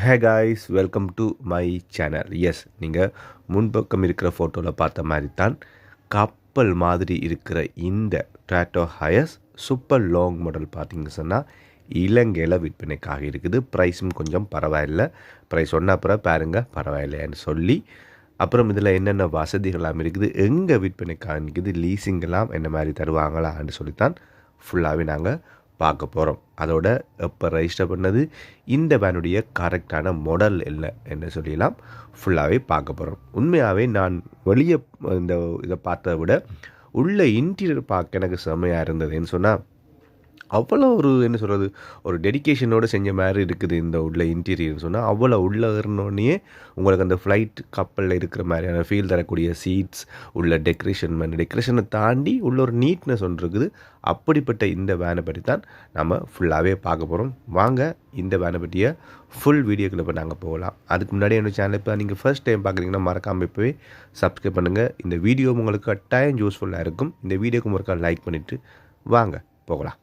Hey guys, welcome to my channel. Yes, நீங்கள் முன்பக்கம் இருக்கிற ஃபோட்டோவில் பார்த்த மாதிரி தான் கப்பல் மாதிரி இருக்கிற இந்த Toyota Hiace super long model பார்த்தீங்கன்னு சொன்னால் இலங்கையில் விற்பனைக்காக இருக்குது. ப்ரைஸும் கொஞ்சம் பரவாயில்லை. ப்ரைஸ் ஒன்றா அப்புறம் பாருங்கள் பரவாயில்லைன்னு சொல்லி, அப்புறம் இதில் என்னென்ன வசதிகளாம் இருக்குது, எங்கே விற்பனைக்காக இருக்குது, லீஸிங்கெல்லாம் என்ன மாதிரி தருவாங்களான்னு சொல்லித்தான் ஃபுல்லாகவே நாங்கள் பார்க்க போகிறோம். அதோட எப்போ ரெஜிஸ்டர் பண்ணது, இந்த வேனுடைய கரெக்டான மாடல் என்ன சொல்லிலாம் ஃபுல்லாகவே பார்க்க போகிறோம். உண்மையாகவே நான் வெளியே இதை பார்த்ததை விட உள்ள இன்டீரியர் பார்க்க எனக்கு செம்மையாக இருந்ததுன்னு சொன்னால், அவ்வளோ என்ன சொல்கிறது, ஒரு டெடிக்கேஷனோடு செஞ்ச மாதிரி இருக்குது இந்த உள்ள இன்டீரியர்னு சொன்னால். அவ்வளோ உள்ளே ஏறினோடனே உங்களுக்கு அந்த ஃப்ளைட் கப்பலில் இருக்கிற மாதிரியான ஃபீல் தரக்கூடிய சீட்ஸ், உள்ள டெக்கரேஷனை தாண்டி உள்ள ஒரு நீட்னஸ் ஒன்று இருக்குது. அப்படிப்பட்ட இந்த வேனை பற்றி தான் நம்ம ஃபுல்லாகவே பார்க்க போகிறோம். வாங்க இந்த வேனை பற்றிய ஃபுல் வீடியோக்குள்ள இப்போ நாங்கள் போகலாம். அதுக்கு முன்னாடி என்னோடய சேனல் இப்போ நீங்கள் ஃபர்ஸ்ட் டைம் பார்க்குறீங்கன்னா மறக்காமல் இப்போவே சப்ஸ்கிரைப் பண்ணுங்கள். இந்த வீடியோ உங்களுக்கு கட்டாயம் யூஸ்ஃபுல்லாக இருக்கும். இந்த வீடியோக்கு ஒருக்கா லைக் பண்ணிவிட்டு வாங்க போகலாம்.